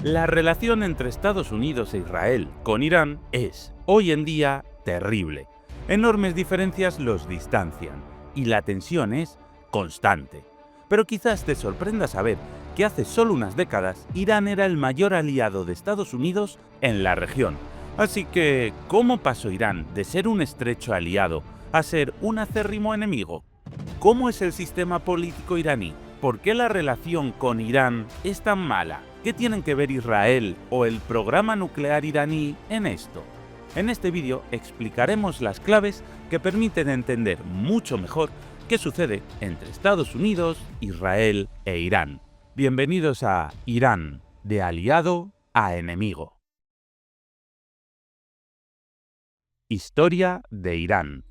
La relación entre Estados Unidos e Israel con Irán es, hoy en día, terrible. Enormes diferencias los distancian y la tensión es constante. Pero quizás te sorprenda saber que hace solo unas décadas Irán era el mayor aliado de Estados Unidos en la región. Así que, ¿cómo pasó Irán de ser un estrecho aliado a ser un acérrimo enemigo? ¿Cómo es el sistema político iraní? ¿Por qué la relación con Irán es tan mala? ¿Qué tienen que ver Israel o el programa nuclear iraní en esto? En este vídeo explicaremos las claves que permiten entender mucho mejor qué sucede entre Estados Unidos, Israel e Irán. Bienvenidos a Irán, de aliado a enemigo. Historia de Irán.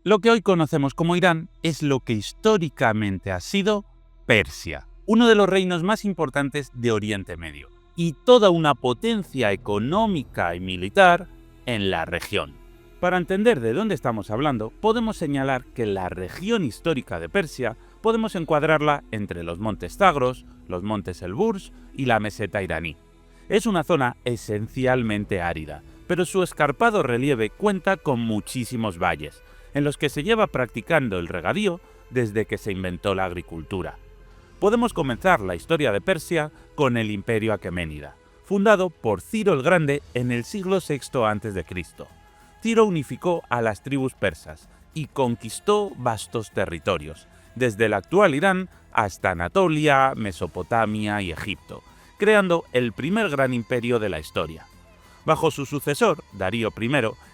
Lo que hoy conocemos como Irán es lo que históricamente ha sido Persia, uno de los reinos más importantes de Oriente Medio, y toda una potencia económica y militar en la región. Para entender de dónde estamos hablando, podemos señalar que la región histórica de Persia podemos encuadrarla entre los montes Zagros, los montes Elburz y la meseta iraní. Es una zona esencialmente árida, pero su escarpado relieve cuenta con muchísimos valles, en los que se lleva practicando el regadío desde que se inventó la agricultura. Podemos comenzar la historia de Persia con el Imperio Aqueménida, fundado por Ciro el Grande en el siglo VI a.C. Ciro unificó a las tribus persas y conquistó vastos territorios, desde el actual Irán hasta Anatolia, Mesopotamia y Egipto, creando el primer gran imperio de la historia. Bajo su sucesor, Darío I,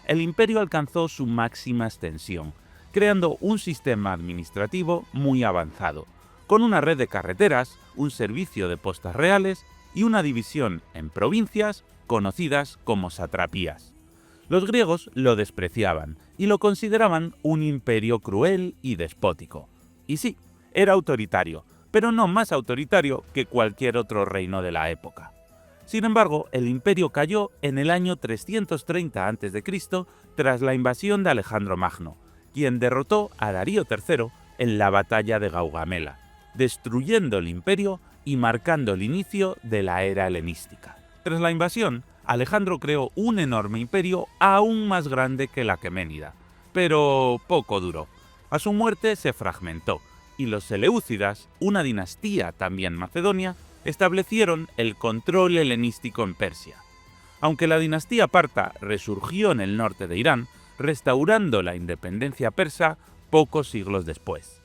el imperio alcanzó su máxima extensión, creando un sistema administrativo muy avanzado, con una red de carreteras, un servicio de postas reales y una división en provincias conocidas como satrapías. Los griegos lo despreciaban y lo consideraban un imperio cruel y despótico. Y sí, era autoritario, pero no más autoritario que cualquier otro reino de la época. Sin embargo, el imperio cayó en el año 330 a.C. tras la invasión de Alejandro Magno, quien derrotó a Darío III en la batalla de Gaugamela, destruyendo el imperio y marcando el inicio de la era helenística. Tras la invasión, Alejandro creó un enorme imperio aún más grande que el aqueménida, pero poco duró. A su muerte se fragmentó, y los Seleucidas, una dinastía también macedonia, establecieron el control helenístico en Persia. Aunque la dinastía parta resurgió en el norte de Irán, restaurando la independencia persa pocos siglos después.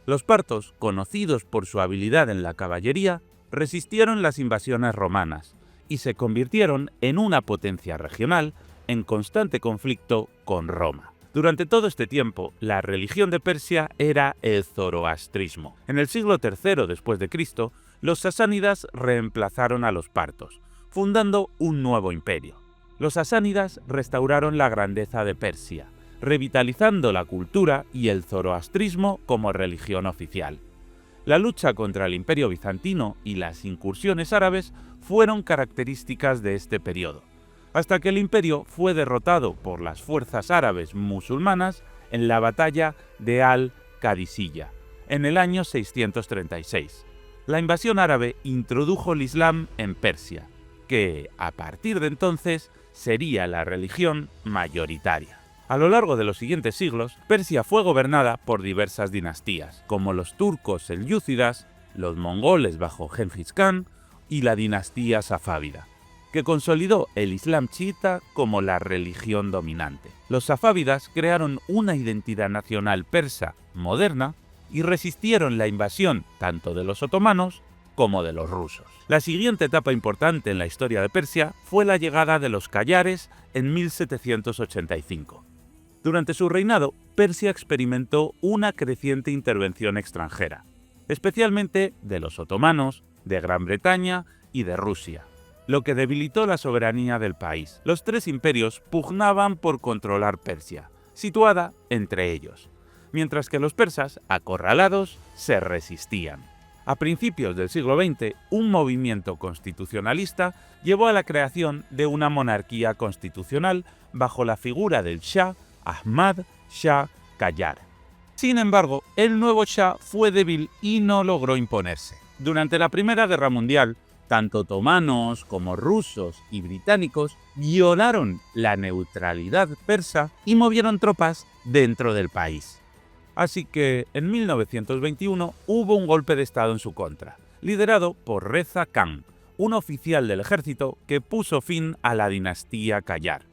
Los partos, conocidos por su habilidad en la caballería, resistieron las invasiones romanas y se convirtieron en una potencia regional en constante conflicto con Roma. Durante todo este tiempo, la religión de Persia era el zoroastrismo. En el siglo III después de Cristo, los sasánidas reemplazaron a los partos, fundando un nuevo imperio. Los sasánidas restauraron la grandeza de Persia, revitalizando la cultura y el zoroastrismo como religión oficial. La lucha contra el Imperio bizantino y las incursiones árabes fueron características de este periodo, hasta que el imperio fue derrotado por las fuerzas árabes musulmanas en la batalla de Al-Qadisiyah, en el año 636. La invasión árabe introdujo el Islam en Persia, que, a partir de entonces, sería la religión mayoritaria. A lo largo de los siguientes siglos, Persia fue gobernada por diversas dinastías, como los turcos selyúcidas, los mongoles bajo Gengis Khan y la dinastía safávida, que consolidó el Islam chiita como la religión dominante. Los safávidas crearon una identidad nacional persa moderna y resistieron la invasión tanto de los otomanos como de los rusos. La siguiente etapa importante en la historia de Persia fue la llegada de los qayares en 1785. Durante su reinado, Persia experimentó una creciente intervención extranjera, especialmente de los otomanos, de Gran Bretaña y de Rusia, lo que debilitó la soberanía del país. Los tres imperios pugnaban por controlar Persia, situada entre ellos, mientras que los persas, acorralados, se resistían. A principios del siglo XX, un movimiento constitucionalista llevó a la creación de una monarquía constitucional bajo la figura del Shah Ahmad Shah Qajar. Sin embargo, el nuevo Shah fue débil y no logró imponerse. Durante la Primera Guerra Mundial, Tanto otomanos como rusos y británicos violaron la neutralidad persa y movieron tropas dentro del país. Así que en 1921 hubo un golpe de estado en su contra, liderado por Reza Khan, un oficial del ejército que puso fin a la dinastía Qajar.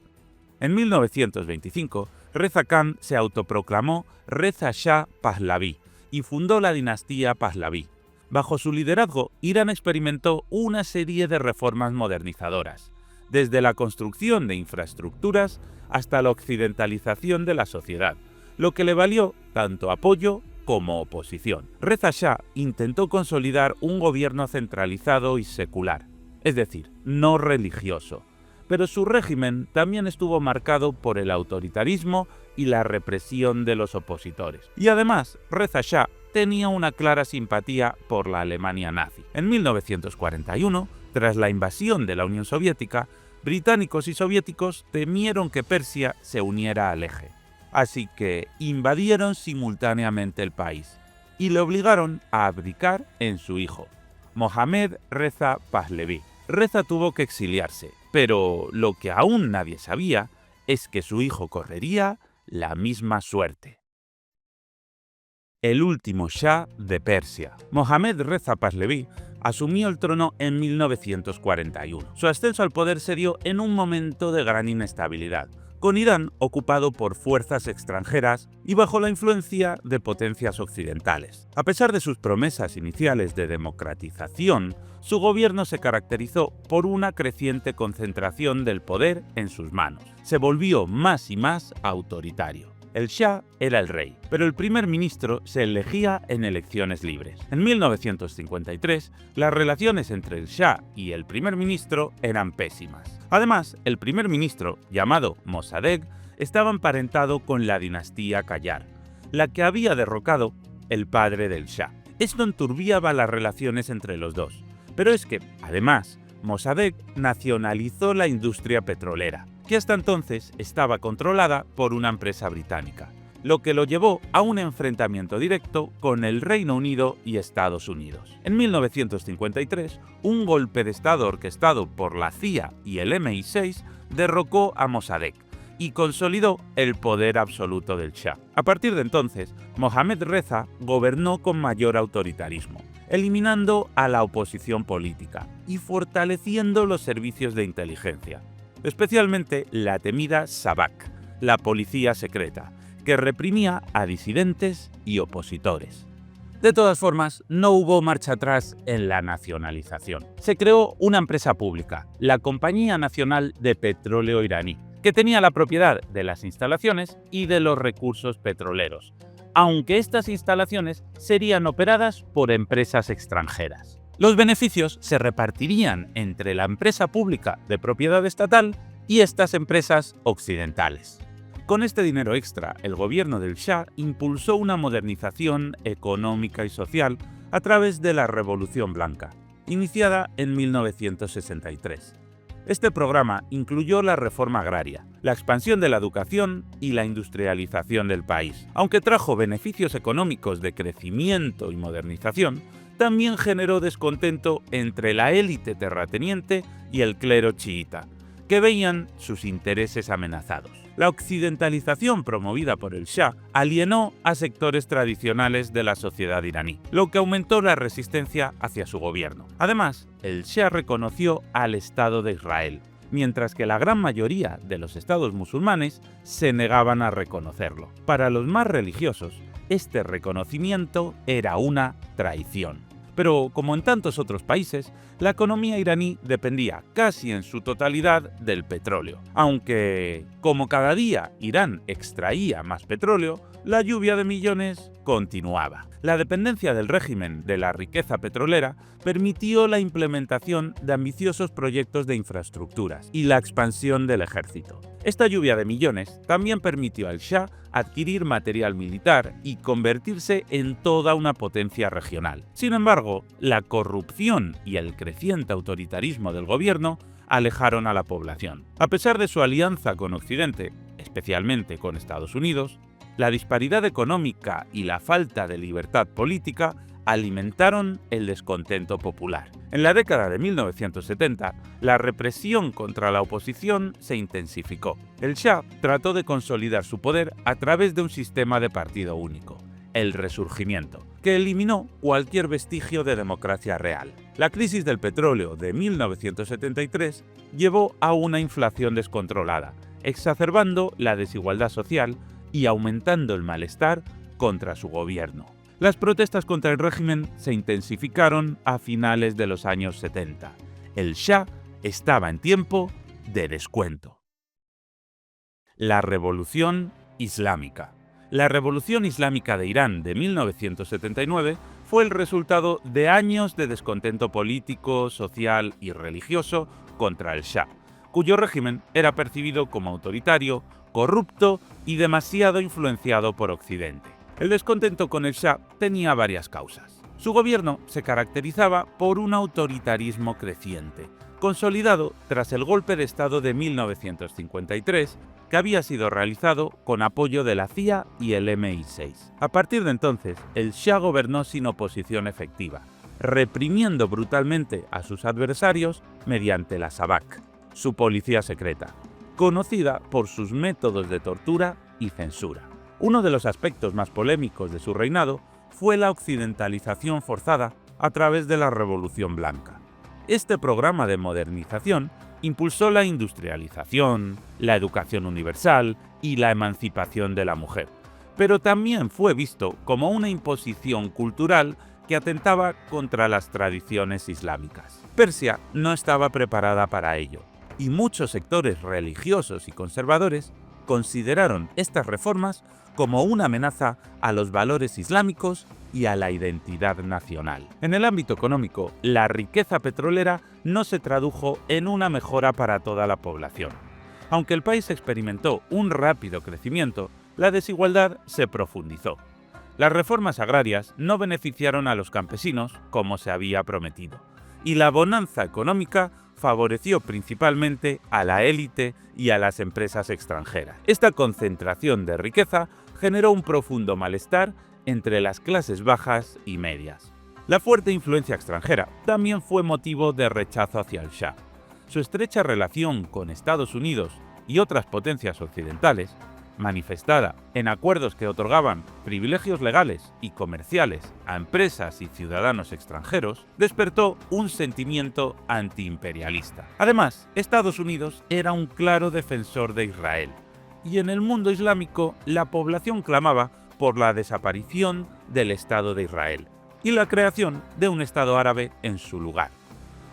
En 1925, Reza Khan se autoproclamó Reza Shah Pahlaví y fundó la dinastía Pahlaví. Bajo su liderazgo, Irán experimentó una serie de reformas modernizadoras, desde la construcción de infraestructuras hasta la occidentalización de la sociedad, lo que le valió tanto apoyo como oposición. Reza Shah intentó consolidar un gobierno centralizado y secular, es decir, no religioso, pero su régimen también estuvo marcado por el autoritarismo y la represión de los opositores. Y además, Reza Shah tenía una clara simpatía por la Alemania nazi. En 1941, tras la invasión de la Unión Soviética, británicos y soviéticos temieron que Persia se uniera al eje. Así que invadieron simultáneamente el país y le obligaron a abdicar en su hijo, Mohammad Reza Pahlaví. Reza tuvo que exiliarse, pero lo que aún nadie sabía es que su hijo correría la misma suerte. El último Shah de Persia. Mohammad Reza Pahlaví asumió el trono en 1941. Su ascenso al poder se dio en un momento de gran inestabilidad, con Irán ocupado por fuerzas extranjeras y bajo la influencia de potencias occidentales. A pesar de sus promesas iniciales de democratización, su gobierno se caracterizó por una creciente concentración del poder en sus manos. Se volvió más y más autoritario. El Shah era el rey, pero el primer ministro se elegía en elecciones libres. En 1953, las relaciones entre el Shah y el primer ministro eran pésimas. Además, el primer ministro, llamado Mossadegh, estaba emparentado con la dinastía Qajar, la que había derrocado el padre del Shah. Esto enturbiaba las relaciones entre los dos, pero es que, además, Mossadegh nacionalizó la industria petrolera, que hasta entonces estaba controlada por una empresa británica, lo que lo llevó a un enfrentamiento directo con el Reino Unido y Estados Unidos. En 1953, un golpe de Estado orquestado por la CIA y el MI6 derrocó a Mossadegh y consolidó el poder absoluto del Shah. A partir de entonces, Mohammad Reza gobernó con mayor autoritarismo, eliminando a la oposición política y fortaleciendo los servicios de inteligencia, especialmente la temida Savak, la policía secreta, que reprimía a disidentes y opositores. De todas formas, no hubo marcha atrás en la nacionalización. Se creó una empresa pública, la Compañía Nacional de Petróleo Iraní, que tenía la propiedad de las instalaciones y de los recursos petroleros, aunque estas instalaciones serían operadas por empresas extranjeras. Los beneficios se repartirían entre la empresa pública de propiedad estatal y estas empresas occidentales. Con este dinero extra, el gobierno del Shah impulsó una modernización económica y social a través de la Revolución Blanca, iniciada en 1963. Este programa incluyó la reforma agraria, la expansión de la educación y la industrialización del país. Aunque trajo beneficios económicos de crecimiento y modernización, también generó descontento entre la élite terrateniente y el clero chiita, que veían sus intereses amenazados. La occidentalización promovida por el Shah alienó a sectores tradicionales de la sociedad iraní, lo que aumentó la resistencia hacia su gobierno. Además, el Shah reconoció al Estado de Israel, mientras que la gran mayoría de los estados musulmanes se negaban a reconocerlo. Para los más religiosos, este reconocimiento era una traición. Pero, como en tantos otros países, la economía iraní dependía casi en su totalidad del petróleo. Aunque, como cada día Irán extraía más petróleo, la lluvia de millones continuaba. La dependencia del régimen de la riqueza petrolera permitió la implementación de ambiciosos proyectos de infraestructuras y la expansión del ejército. Esta lluvia de millones también permitió al Shah adquirir material militar y convertirse en toda una potencia regional. Sin embargo, la corrupción y el creciente autoritarismo del gobierno alejaron a la población. A pesar de su alianza con Occidente, especialmente con Estados Unidos, la disparidad económica y la falta de libertad política alimentaron el descontento popular. En la década de 1970, la represión contra la oposición se intensificó. El Shah trató de consolidar su poder a través de un sistema de partido único, el Resurgimiento, que eliminó cualquier vestigio de democracia real. La crisis del petróleo de 1973 llevó a una inflación descontrolada, exacerbando la desigualdad social y aumentando el malestar contra su gobierno. Las protestas contra el régimen se intensificaron a finales de los años 70. El Shah estaba en tiempo de descuento. La Revolución Islámica. La Revolución Islámica de Irán de 1979 fue el resultado de años de descontento político, social y religioso contra el Shah, cuyo régimen era percibido como autoritario, corrupto y demasiado influenciado por Occidente. El descontento con el Shah tenía varias causas. Su gobierno se caracterizaba por un autoritarismo creciente, consolidado tras el golpe de Estado de 1953, que había sido realizado con apoyo de la CIA y el MI6. A partir de entonces, el Shah gobernó sin oposición efectiva, reprimiendo brutalmente a sus adversarios mediante la Sabak, su policía secreta, conocida por sus métodos de tortura y censura. Uno de los aspectos más polémicos de su reinado fue la occidentalización forzada a través de la Revolución Blanca. Este programa de modernización impulsó la industrialización, la educación universal y la emancipación de la mujer, pero también fue visto como una imposición cultural que atentaba contra las tradiciones islámicas. Persia no estaba preparada para ello, y muchos sectores religiosos y conservadores consideraron estas reformas como una amenaza a los valores islámicos y a la identidad nacional. En el ámbito económico, la riqueza petrolera no se tradujo en una mejora para toda la población. Aunque el país experimentó un rápido crecimiento, la desigualdad se profundizó. Las reformas agrarias no beneficiaron a los campesinos como se había prometido, y la bonanza económica favoreció principalmente a la élite y a las empresas extranjeras. Esta concentración de riqueza generó un profundo malestar entre las clases bajas y medias. La fuerte influencia extranjera también fue motivo de rechazo hacia el Shah. Su estrecha relación con Estados Unidos y otras potencias occidentales, manifestada en acuerdos que otorgaban privilegios legales y comerciales a empresas y ciudadanos extranjeros, despertó un sentimiento antiimperialista. Además, Estados Unidos era un claro defensor de Israel, y en el mundo islámico la población clamaba por la desaparición del Estado de Israel y la creación de un Estado árabe en su lugar.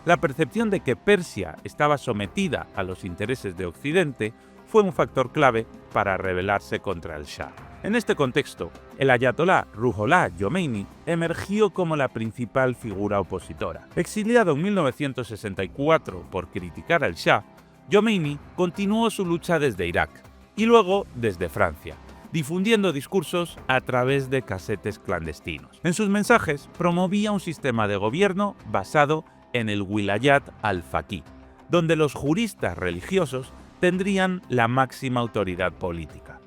La percepción de que Persia estaba sometida a los intereses de Occidente fue un factor clave para rebelarse contra el Shah. En este contexto, el ayatolá Ruhollah Khomeini emergió como la principal figura opositora. Exiliado en 1964 por criticar al Shah, Khomeini continuó su lucha desde Irak y luego desde Francia, difundiendo discursos a través de casetes clandestinos. En sus mensajes promovía un sistema de gobierno basado en el Wilayat al-Faqih, donde los juristas religiosos tendrían la máxima autoridad política.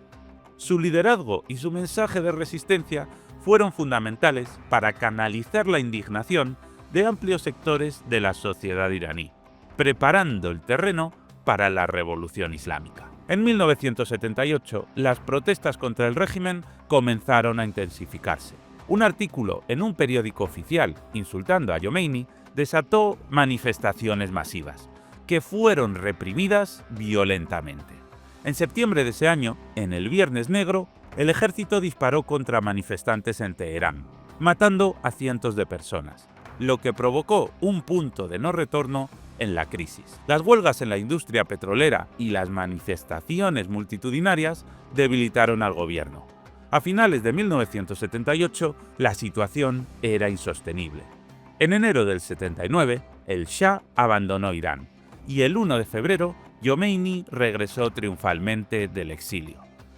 Su liderazgo y su mensaje de resistencia fueron fundamentales para canalizar la indignación de amplios sectores de la sociedad iraní, preparando el terreno para la revolución islámica. En 1978, las protestas contra el régimen comenzaron a intensificarse. Un artículo en un periódico oficial insultando a Khomeini desató manifestaciones masivas, que fueron reprimidas violentamente. En septiembre de ese año, en el Viernes Negro, el ejército disparó contra manifestantes en Teherán, matando a cientos de personas, lo que provocó un punto de no retorno en la crisis. Las huelgas en la industria petrolera y las manifestaciones multitudinarias debilitaron al gobierno. A finales de 1978, la situación era insostenible. En enero del 79, el Shah abandonó Irán, y el 1 de febrero, Khomeini regresó triunfalmente del exilio.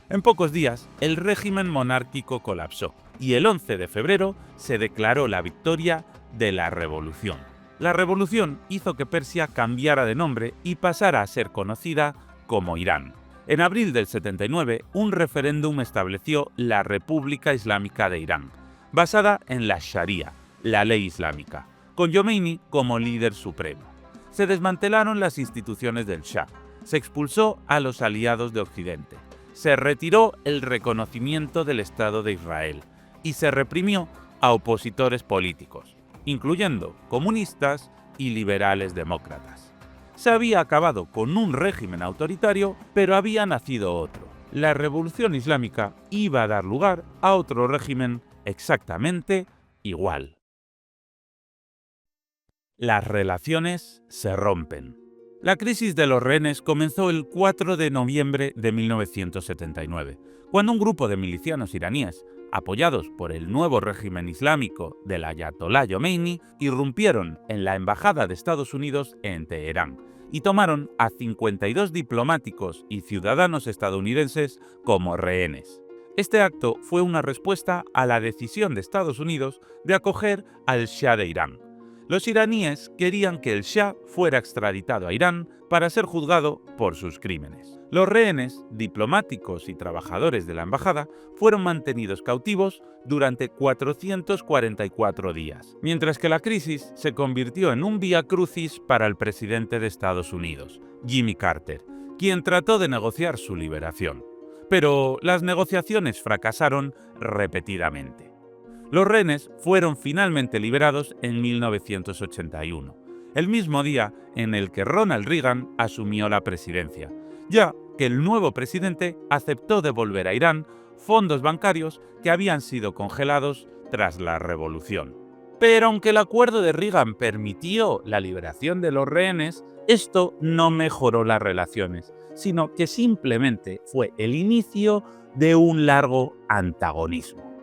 En pocos días, el régimen monárquico colapsó, y el 11 de febrero se declaró la victoria de la revolución. La revolución hizo que Persia cambiara de nombre y pasara a ser conocida como Irán. En abril del 79, un referéndum estableció la República Islámica de Irán, basada en la Sharia, la ley islámica, con Jomeini como líder supremo. Se desmantelaron las instituciones del Shah, se expulsó a los aliados de Occidente, se retiró el reconocimiento del Estado de Israel y se reprimió a opositores políticos, incluyendo comunistas y liberales demócratas. Se había acabado con un régimen autoritario, pero había nacido otro. La revolución islámica iba a dar lugar a otro régimen exactamente igual. Las relaciones se rompen. La crisis de los rehenes comenzó el 4 de noviembre de 1979, cuando un grupo de milicianos iraníes, apoyados por el nuevo régimen islámico del ayatolá Jomeini, irrumpieron en la embajada de Estados Unidos en Teherán y tomaron a 52 diplomáticos y ciudadanos estadounidenses como rehenes. Este acto fue una respuesta a la decisión de Estados Unidos de acoger al Shah de Irán. Los iraníes querían que el Shah fuera extraditado a Irán para ser juzgado por sus crímenes. Los rehenes, diplomáticos y trabajadores de la embajada fueron mantenidos cautivos durante 444 días, mientras que la crisis se convirtió en un vía crucis para el presidente de Estados Unidos, Jimmy Carter, quien trató de negociar su liberación. Pero las negociaciones fracasaron repetidamente. Los rehenes fueron finalmente liberados en 1981, el mismo día en el que Ronald Reagan asumió la presidencia, ya que el nuevo presidente aceptó devolver a Irán fondos bancarios que habían sido congelados tras la revolución. Pero aunque el acuerdo de Reagan permitió la liberación de los rehenes, esto no mejoró las relaciones, sino que simplemente fue el inicio de un largo antagonismo.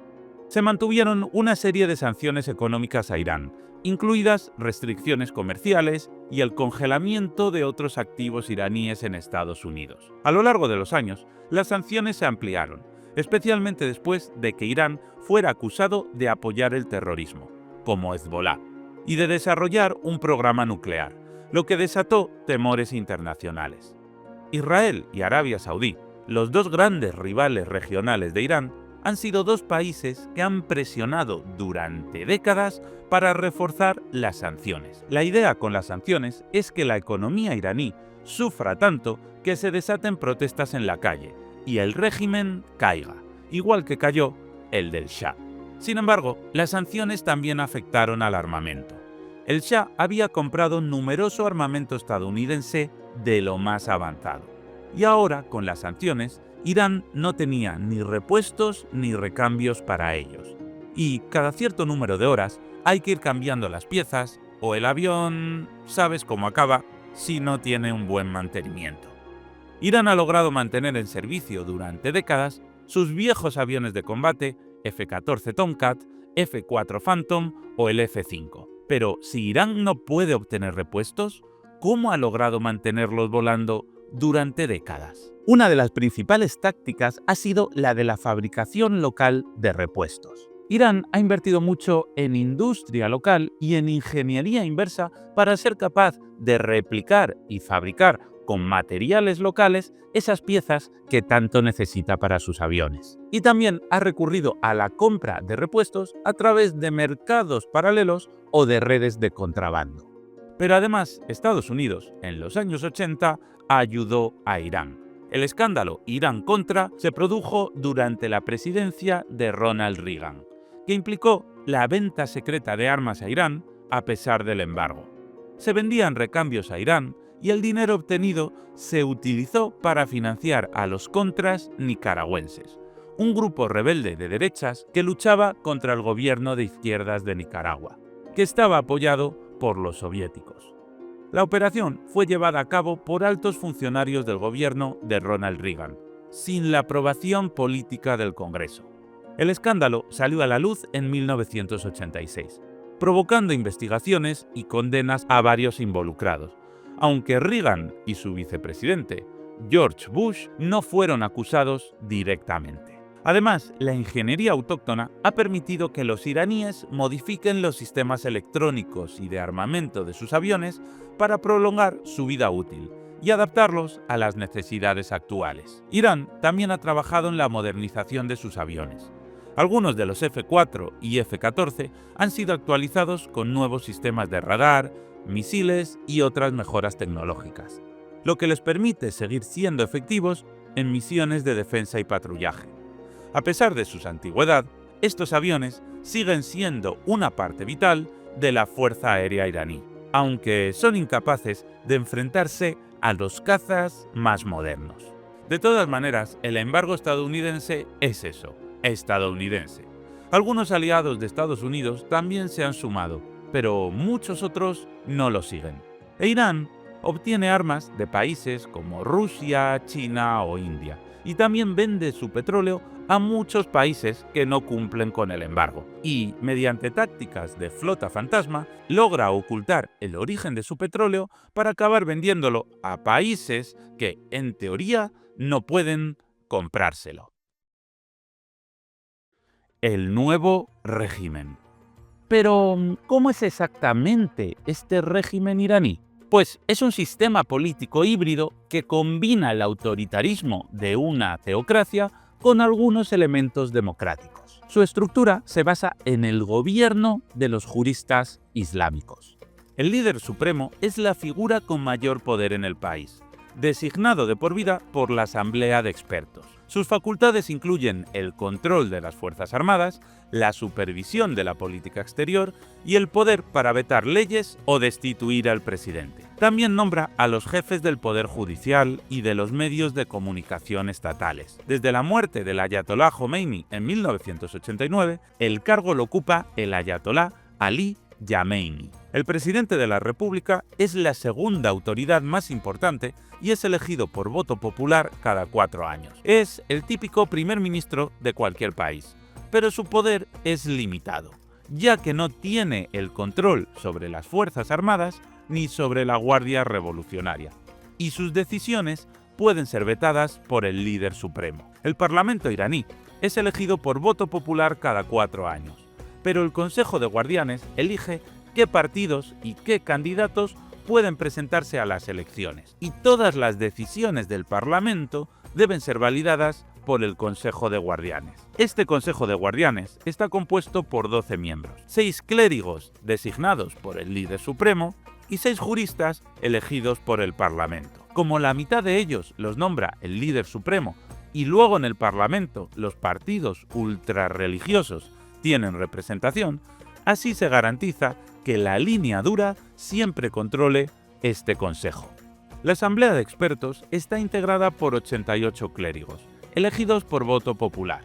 Se mantuvieron una serie de sanciones económicas a Irán, incluidas restricciones comerciales y el congelamiento de otros activos iraníes en Estados Unidos. A lo largo de los años, las sanciones se ampliaron, especialmente después de que Irán fuera acusado de apoyar el terrorismo, como Hezbollah, y de desarrollar un programa nuclear, lo que desató temores internacionales. Israel y Arabia Saudí, los dos grandes rivales regionales de Irán, han sido dos países que han presionado durante décadas para reforzar las sanciones. La idea con las sanciones es que la economía iraní sufra tanto que se desaten protestas en la calle y el régimen caiga, igual que cayó el del Shah. Sin embargo, las sanciones también afectaron al armamento. El Shah había comprado numeroso armamento estadounidense de lo más avanzado. Y ahora, con las sanciones, Irán no tenía ni repuestos ni recambios para ellos. Y cada cierto número de horas hay que ir cambiando las piezas o el avión, sabes cómo acaba, si no tiene un buen mantenimiento. Irán ha logrado mantener en servicio durante décadas sus viejos aviones de combate F-14 Tomcat, F-4 Phantom o el F-5. Pero si Irán no puede obtener repuestos, ¿cómo ha logrado mantenerlos volando durante décadas? Una de las principales tácticas ha sido la de la fabricación local de repuestos. Irán ha invertido mucho en industria local y en ingeniería inversa para ser capaz de replicar y fabricar con materiales locales esas piezas que tanto necesita para sus aviones. Y también ha recurrido a la compra de repuestos a través de mercados paralelos o de redes de contrabando. Pero además, Estados Unidos, en los años 80, ayudó a Irán. El escándalo Irán-Contra se produjo durante la presidencia de Ronald Reagan, que implicó la venta secreta de armas a Irán a pesar del embargo. Se vendían recambios a Irán y el dinero obtenido se utilizó para financiar a los Contras nicaragüenses, un grupo rebelde de derechas que luchaba contra el gobierno de izquierdas de Nicaragua, que estaba apoyado por los soviéticos. La operación fue llevada a cabo por altos funcionarios del gobierno de Ronald Reagan, sin la aprobación política del Congreso. El escándalo salió a la luz en 1986, provocando investigaciones y condenas a varios involucrados, aunque Reagan y su vicepresidente, George Bush, no fueron acusados directamente. Además, la ingeniería autóctona ha permitido que los iraníes modifiquen los sistemas electrónicos y de armamento de sus aviones para prolongar su vida útil y adaptarlos a las necesidades actuales. Irán también ha trabajado en la modernización de sus aviones. Algunos de los F-4 y F-14 han sido actualizados con nuevos sistemas de radar, misiles y otras mejoras tecnológicas, lo que les permite seguir siendo efectivos en misiones de defensa y patrullaje. A pesar de su antigüedad, estos aviones siguen siendo una parte vital de la Fuerza Aérea iraní, aunque son incapaces de enfrentarse a los cazas más modernos. De todas maneras, el embargo estadounidense es eso, estadounidense. Algunos aliados de Estados Unidos también se han sumado, pero muchos otros no lo siguen. E Irán obtiene armas de países como Rusia, China o India, y también vende su petróleo a muchos países que no cumplen con el embargo. Y, mediante tácticas de flota fantasma, logra ocultar el origen de su petróleo para acabar vendiéndolo a países que, en teoría, no pueden comprárselo. El nuevo régimen. Pero, ¿cómo es exactamente este régimen iraní? Pues es un sistema político híbrido que combina el autoritarismo de una teocracia con algunos elementos democráticos. Su estructura se basa en el gobierno de los juristas islámicos. El líder supremo es la figura con mayor poder en el país, designado de por vida por la Asamblea de Expertos. Sus facultades incluyen el control de las Fuerzas Armadas, la supervisión de la política exterior y el poder para vetar leyes o destituir al presidente. También nombra a los jefes del Poder Judicial y de los medios de comunicación estatales. Desde la muerte del Ayatolá Jomeini en 1989, el cargo lo ocupa el Ayatolá Ali Khamenei. El presidente de la República es la segunda autoridad más importante y es elegido por voto popular cada 4 años. Es el típico primer ministro de cualquier país, pero su poder es limitado, ya que no tiene el control sobre las Fuerzas Armadas ni sobre la Guardia Revolucionaria, y sus decisiones pueden ser vetadas por el líder supremo. El Parlamento iraní es elegido por voto popular cada 4 años, pero el Consejo de Guardianes elige qué partidos y qué candidatos pueden presentarse a las elecciones, y todas las decisiones del Parlamento deben ser validadas por el Consejo de Guardianes. Este Consejo de Guardianes está compuesto por 12 miembros, 6 clérigos designados por el líder supremo y 6 juristas elegidos por el Parlamento. Como la mitad de ellos los nombra el líder supremo y luego en el Parlamento los partidos ultrarreligiosos tienen representación, así se garantiza que la línea dura siempre controle este consejo. La Asamblea de Expertos está integrada por 88 clérigos, elegidos por voto popular,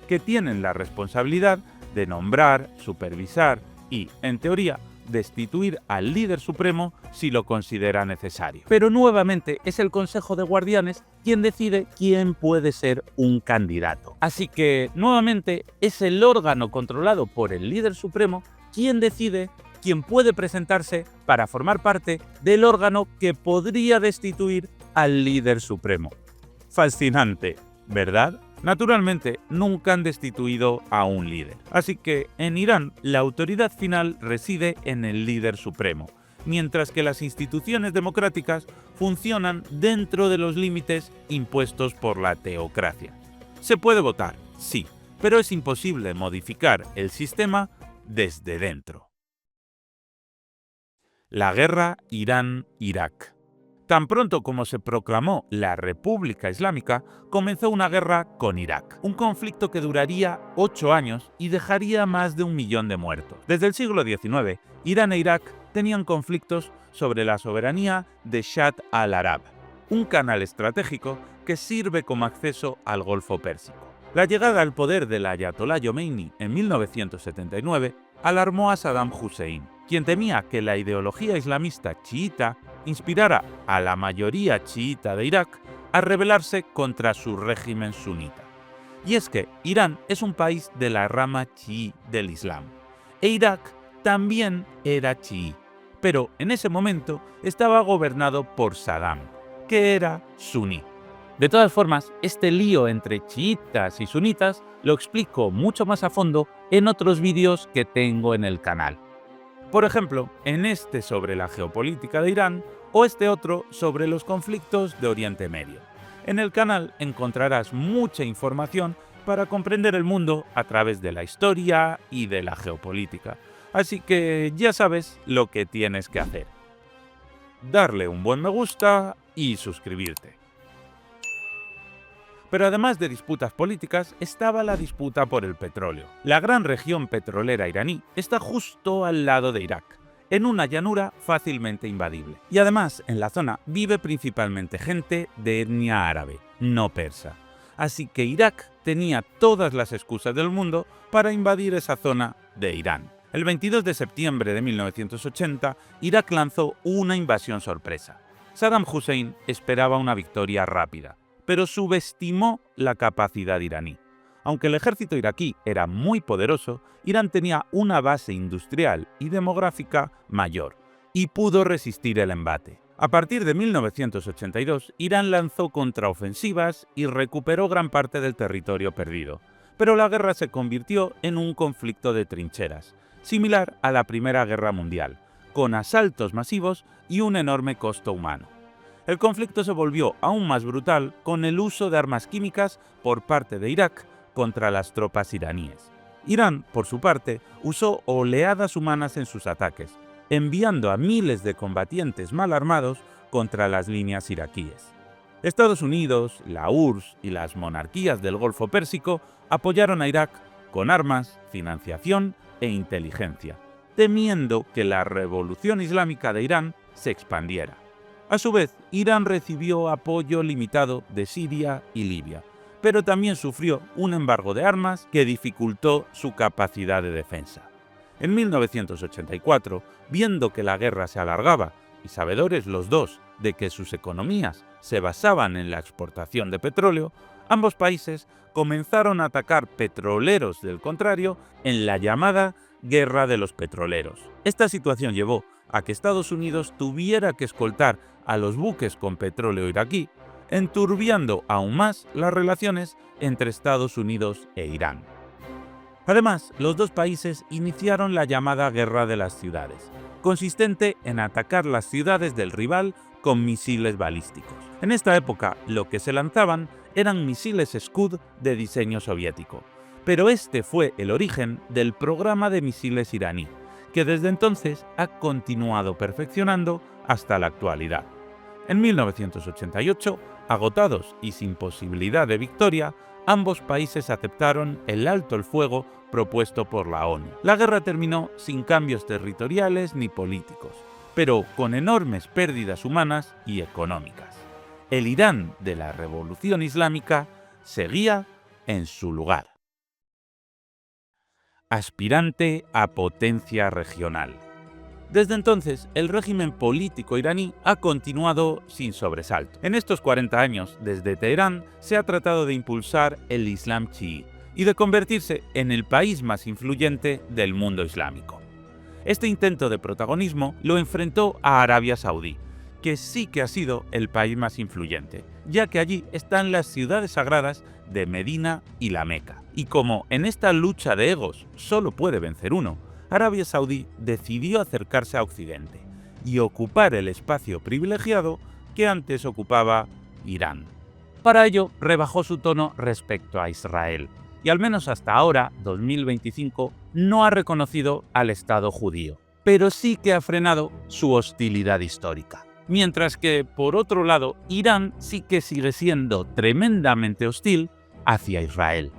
que tienen la responsabilidad de nombrar, supervisar y, en teoría, destituir al líder supremo si lo considera necesario. Pero nuevamente es el Consejo de Guardianes quien decide quién puede ser un candidato. Así que, nuevamente, es el órgano controlado por el líder supremo quien decide quién puede presentarse para formar parte del órgano que podría destituir al líder supremo. Fascinante, ¿verdad? Naturalmente, nunca han destituido a un líder. Así que, en Irán, la autoridad final reside en el líder supremo, mientras que las instituciones democráticas funcionan dentro de los límites impuestos por la teocracia. Se puede votar, sí, pero es imposible modificar el sistema desde dentro. La guerra Irán-Irak. Tan pronto como se proclamó la República Islámica, comenzó una guerra con Irak, un conflicto que duraría 8 años y dejaría más de 1 millón de muertos. Desde el siglo XIX, Irán e Irak tenían conflictos sobre la soberanía de Shatt al-Arab, un canal estratégico que sirve como acceso al Golfo Pérsico. La llegada al poder del Ayatolá Khomeini en 1979 alarmó a Saddam Hussein, quien temía que la ideología islamista chiita inspirara a la mayoría chiita de Irak a rebelarse contra su régimen sunita. Y es que Irán es un país de la rama chií del Islam, e Irak también era chií, pero en ese momento estaba gobernado por Saddam, que era suní. De todas formas, este lío entre chiitas y sunitas lo explico mucho más a fondo en otros vídeos que tengo en el canal. Por ejemplo, en este sobre la geopolítica de Irán o este otro sobre los conflictos de Oriente Medio. En el canal encontrarás mucha información para comprender el mundo a través de la historia y de la geopolítica. Así que ya sabes lo que tienes que hacer. Darle un buen me gusta y suscribirte. Pero además de disputas políticas, estaba la disputa por el petróleo. La gran región petrolera iraní está justo al lado de Irak, en una llanura fácilmente invadible. Y además, en la zona vive principalmente gente de etnia árabe, no persa. Así que Irak tenía todas las excusas del mundo para invadir esa zona de Irán. El 22 de septiembre de 1980, Irak lanzó una invasión sorpresa. Saddam Hussein esperaba una victoria rápida, pero subestimó la capacidad iraní. Aunque el ejército iraquí era muy poderoso, Irán tenía una base industrial y demográfica mayor, y pudo resistir el embate. A partir de 1982, Irán lanzó contraofensivas y recuperó gran parte del territorio perdido, pero la guerra se convirtió en un conflicto de trincheras, similar a la Primera Guerra Mundial, con asaltos masivos y un enorme costo humano. El conflicto se volvió aún más brutal con el uso de armas químicas por parte de Irak contra las tropas iraníes. Irán, por su parte, usó oleadas humanas en sus ataques, enviando a miles de combatientes mal armados contra las líneas iraquíes. Estados Unidos, la URSS y las monarquías del Golfo Pérsico apoyaron a Irak con armas, financiación e inteligencia, temiendo que la revolución islámica de Irán se expandiera. A su vez, Irán recibió apoyo limitado de Siria y Libia, pero también sufrió un embargo de armas que dificultó su capacidad de defensa. En 1984, viendo que la guerra se alargaba y sabedores los dos de que sus economías se basaban en la exportación de petróleo, ambos países comenzaron a atacar petroleros del contrario en la llamada Guerra de los Petroleros. Esta situación llevó a que Estados Unidos tuviera que escoltar a los buques con petróleo iraquí, enturbiando aún más las relaciones entre Estados Unidos e Irán. Además, los dos países iniciaron la llamada Guerra de las Ciudades, consistente en atacar las ciudades del rival con misiles balísticos. En esta época, lo que se lanzaban eran misiles Scud de diseño soviético, pero este fue el origen del programa de misiles iraní, que desde entonces ha continuado perfeccionando hasta la actualidad. En 1988, agotados y sin posibilidad de victoria, ambos países aceptaron el alto el fuego propuesto por la ONU. La guerra terminó sin cambios territoriales ni políticos, pero con enormes pérdidas humanas y económicas. El Irán de la Revolución Islámica seguía en su lugar. Aspirante a potencia regional. Desde entonces, el régimen político iraní ha continuado sin sobresalto. En estos 40 años, desde Teherán, se ha tratado de impulsar el Islam chií y de convertirse en el país más influyente del mundo islámico. Este intento de protagonismo lo enfrentó a Arabia Saudí, que sí que ha sido el país más influyente, ya que allí están las ciudades sagradas de Medina y la Meca. Y como en esta lucha de egos solo puede vencer uno, Arabia Saudí decidió acercarse a Occidente y ocupar el espacio privilegiado que antes ocupaba Irán. Para ello, rebajó su tono respecto a Israel, y al menos hasta ahora, 2025, no ha reconocido al Estado judío, pero sí que ha frenado su hostilidad histórica. Mientras que, por otro lado, Irán sí que sigue siendo tremendamente hostil hacia Israel.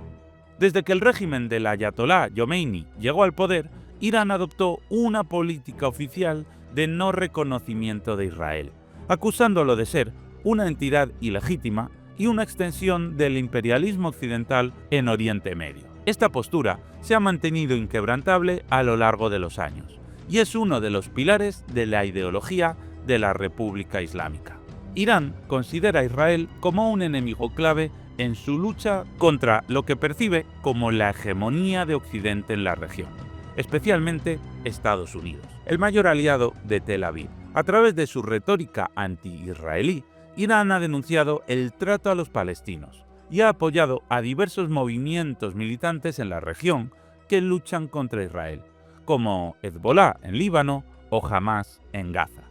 Desde que el régimen del ayatolá Khomeini llegó al poder, Irán adoptó una política oficial de no reconocimiento de Israel, acusándolo de ser una entidad ilegítima y una extensión del imperialismo occidental en Oriente Medio. Esta postura se ha mantenido inquebrantable a lo largo de los años y es uno de los pilares de la ideología de la República Islámica. Irán considera a Israel como un enemigo clave en su lucha contra lo que percibe como la hegemonía de Occidente en la región, especialmente Estados Unidos, el mayor aliado de Tel Aviv. A través de su retórica anti-israelí, Irán ha denunciado el trato a los palestinos y ha apoyado a diversos movimientos militantes en la región que luchan contra Israel, como Hezbollah en Líbano o Hamas en Gaza.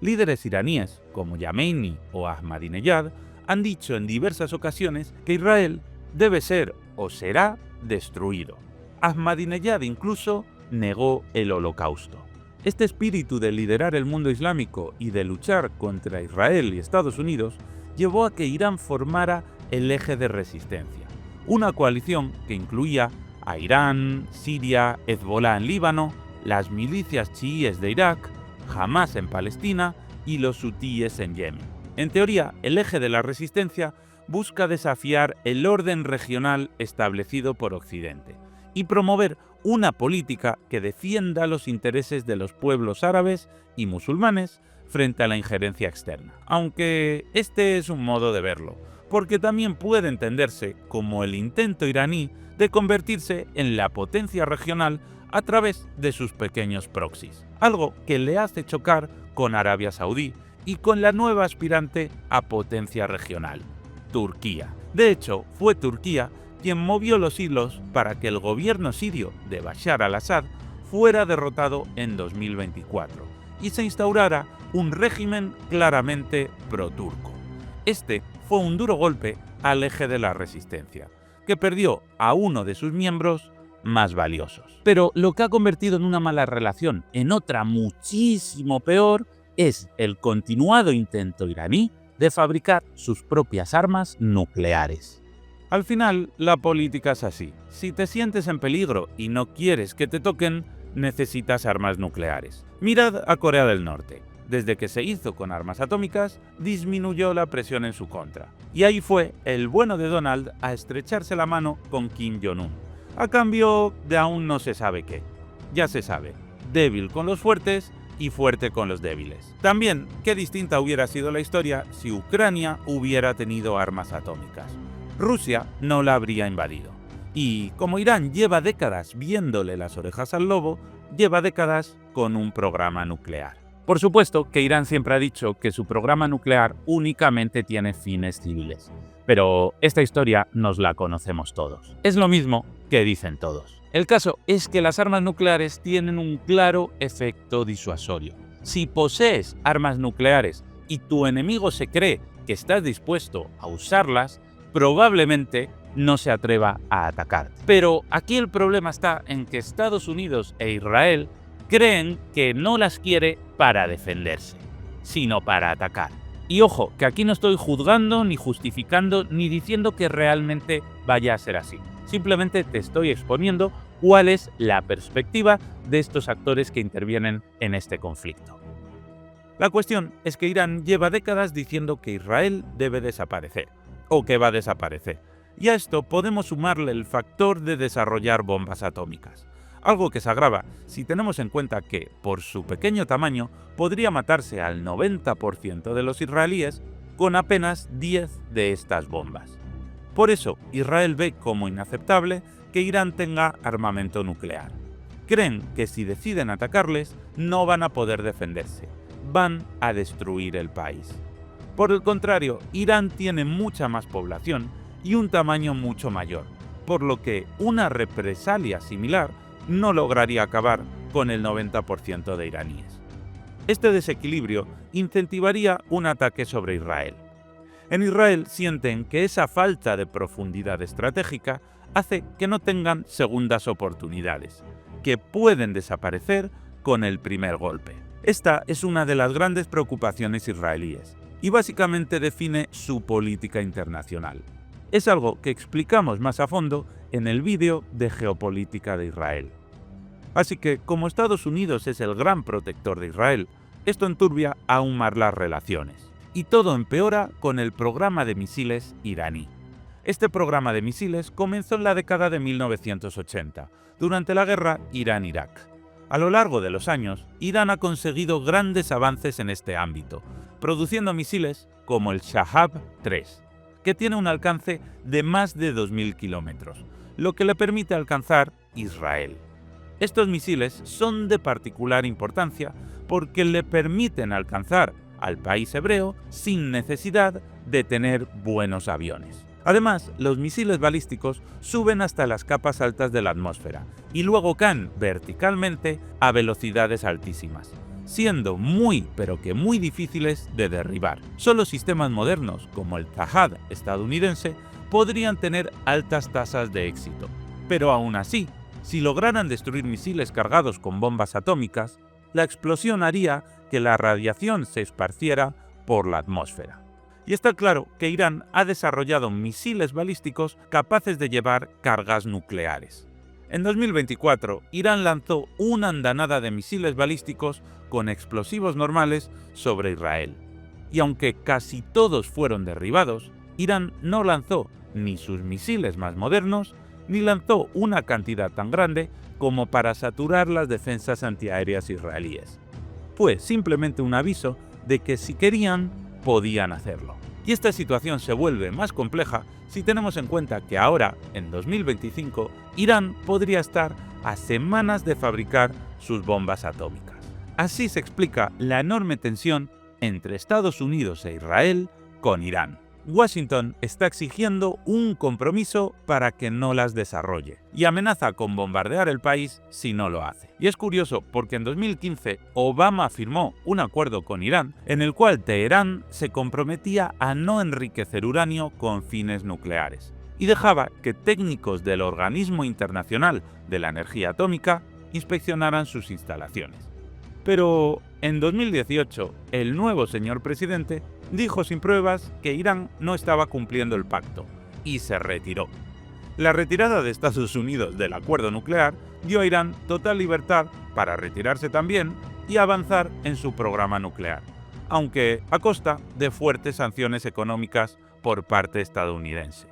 Líderes iraníes como Yameni o Ahmadinejad han dicho en diversas ocasiones que Israel debe ser o será destruido. Ahmadinejad incluso negó el Holocausto. Este espíritu de liderar el mundo islámico y de luchar contra Israel y Estados Unidos llevó a que Irán formara el Eje de Resistencia, una coalición que incluía a Irán, Siria, Hezbolá en Líbano, las milicias chiíes de Irak, Hamás en Palestina y los hutíes en Yemen. En teoría, el Eje de la Resistencia busca desafiar el orden regional establecido por Occidente y promover una política que defienda los intereses de los pueblos árabes y musulmanes frente a la injerencia externa. Aunque este es un modo de verlo, porque también puede entenderse como el intento iraní de convertirse en la potencia regional a través de sus pequeños proxies, algo que le hace chocar con Arabia Saudí y con la nueva aspirante a potencia regional, Turquía. De hecho, fue Turquía quien movió los hilos para que el gobierno sirio de Bashar al-Assad fuera derrotado en 2024 y se instaurara un régimen claramente pro-turco. Este fue un duro golpe al Eje de la Resistencia, que perdió a uno de sus miembros más valiosos. Pero lo que ha convertido en una mala relación en otra muchísimo peor es el continuado intento iraní de fabricar sus propias armas nucleares. Al final, la política es así. Si te sientes en peligro y no quieres que te toquen, necesitas armas nucleares. Mirad a Corea del Norte. Desde que se hizo con armas atómicas, disminuyó la presión en su contra. Y ahí fue el bueno de Donald a estrecharse la mano con Kim Jong-un, a cambio de aún no se sabe qué. Ya se sabe, débil con los fuertes y fuerte con los débiles. También, qué distinta hubiera sido la historia si Ucrania hubiera tenido armas atómicas. Rusia no la habría invadido. Y como Irán lleva décadas viéndole las orejas al lobo, lleva décadas con un programa nuclear. Por supuesto que Irán siempre ha dicho que su programa nuclear únicamente tiene fines civiles, pero esta historia nos la conocemos todos. Es lo mismo que dicen todos. El caso es que las armas nucleares tienen un claro efecto disuasorio. Si posees armas nucleares y tu enemigo se cree que estás dispuesto a usarlas, probablemente no se atreva a atacarte. Pero aquí el problema está en que Estados Unidos e Israel creen que no las quiere para defenderse, sino para atacar. Y ojo, que aquí no estoy juzgando, ni justificando, ni diciendo que realmente vaya a ser así. Simplemente te estoy exponiendo cuál es la perspectiva de estos actores que intervienen en este conflicto. La cuestión es que Irán lleva décadas diciendo que Israel debe desaparecer, o que va a desaparecer. Y a esto podemos sumarle el factor de desarrollar bombas atómicas. Algo que se agrava si tenemos en cuenta que, por su pequeño tamaño, podría matarse al 90% de los israelíes con apenas 10 de estas bombas. Por eso, Israel ve como inaceptable que Irán tenga armamento nuclear. Creen que si deciden atacarles, no van a poder defenderse, van a destruir el país. Por el contrario, Irán tiene mucha más población y un tamaño mucho mayor, por lo que una represalia similar no lograría acabar con el 90% de iraníes. Este desequilibrio incentivaría un ataque sobre Israel. En Israel sienten que esa falta de profundidad estratégica hace que no tengan segundas oportunidades, que pueden desaparecer con el primer golpe. Esta es una de las grandes preocupaciones israelíes y básicamente define su política internacional. Es algo que explicamos más a fondo en el vídeo de geopolítica de Israel. Así que, como Estados Unidos es el gran protector de Israel, esto enturbia aún más las relaciones. Y todo empeora con el programa de misiles iraní. Este programa de misiles comenzó en la década de 1980, durante la guerra Irán-Irak. A lo largo de los años, Irán ha conseguido grandes avances en este ámbito, produciendo misiles como el Shahab-3, que tiene un alcance de más de 2.000 kilómetros, lo que le permite alcanzar Israel. Estos misiles son de particular importancia porque le permiten alcanzar al país hebreo sin necesidad de tener buenos aviones. Además, los misiles balísticos suben hasta las capas altas de la atmósfera y luego caen verticalmente a velocidades altísimas, siendo muy pero que muy difíciles de derribar. Solo sistemas modernos como el Tahad estadounidense podrían tener altas tasas de éxito. Pero aún así, si lograran destruir misiles cargados con bombas atómicas, la explosión haría que la radiación se esparciera por la atmósfera. Y está claro que Irán ha desarrollado misiles balísticos capaces de llevar cargas nucleares. En 2024, Irán lanzó una andanada de misiles balísticos con explosivos normales sobre Israel. Y aunque casi todos fueron derribados, Irán no lanzó ni sus misiles más modernos, ni lanzó una cantidad tan grande como para saturar las defensas antiaéreas israelíes. Fue simplemente un aviso de que si querían, podían hacerlo. Y esta situación se vuelve más compleja si tenemos en cuenta que ahora, en 2025, Irán podría estar a semanas de fabricar sus bombas atómicas. Así se explica la enorme tensión entre Estados Unidos e Israel con Irán. Washington está exigiendo un compromiso para que no las desarrolle y amenaza con bombardear el país si no lo hace. Y es curioso porque en 2015 Obama firmó un acuerdo con Irán en el cual Teherán se comprometía a no enriquecer uranio con fines nucleares y dejaba que técnicos del Organismo Internacional de la Energía Atómica inspeccionaran sus instalaciones. Pero en 2018, el nuevo señor presidente dijo sin pruebas que Irán no estaba cumpliendo el pacto y se retiró. La retirada de Estados Unidos del acuerdo nuclear dio a Irán total libertad para retirarse también y avanzar en su programa nuclear, aunque a costa de fuertes sanciones económicas por parte estadounidense.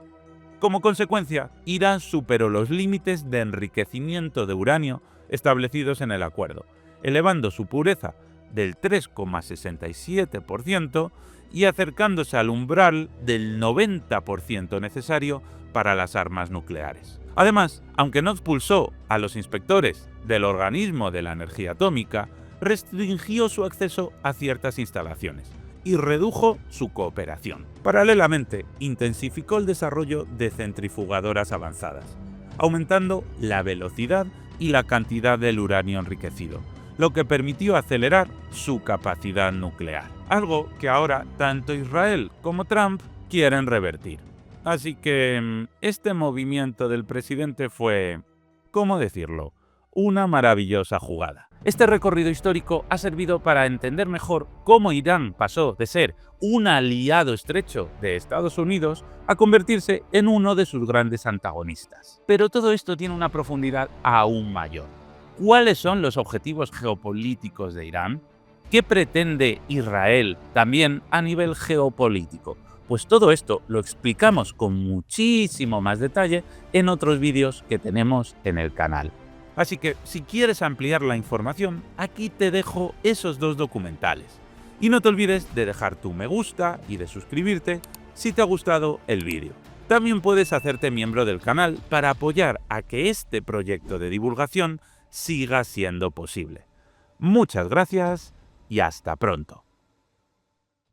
Como consecuencia, Irán superó los límites de enriquecimiento de uranio establecidos en el acuerdo, elevando su pureza del 3,67% y acercándose al umbral del 90% necesario para las armas nucleares. Además, aunque no expulsó a los inspectores del Organismo de la Energía Atómica, restringió su acceso a ciertas instalaciones y redujo su cooperación. Paralelamente, intensificó el desarrollo de centrifugadoras avanzadas, aumentando la velocidad y la cantidad del uranio enriquecido, lo que permitió acelerar su capacidad nuclear, algo que ahora tanto Israel como Trump quieren revertir. Así que este movimiento del presidente fue, ¿cómo decirlo?, una maravillosa jugada. Este recorrido histórico ha servido para entender mejor cómo Irán pasó de ser un aliado estrecho de Estados Unidos a convertirse en uno de sus grandes antagonistas. Pero todo esto tiene una profundidad aún mayor. ¿Cuáles son los objetivos geopolíticos de Irán? ¿Qué pretende Israel también a nivel geopolítico? Pues todo esto lo explicamos con muchísimo más detalle en otros vídeos que tenemos en el canal. Así que si quieres ampliar la información, aquí te dejo esos dos documentales. Y no te olvides de dejar tu me gusta y de suscribirte si te ha gustado el vídeo. También puedes hacerte miembro del canal para apoyar a que este proyecto de divulgación siga siendo posible. Muchas gracias y hasta pronto.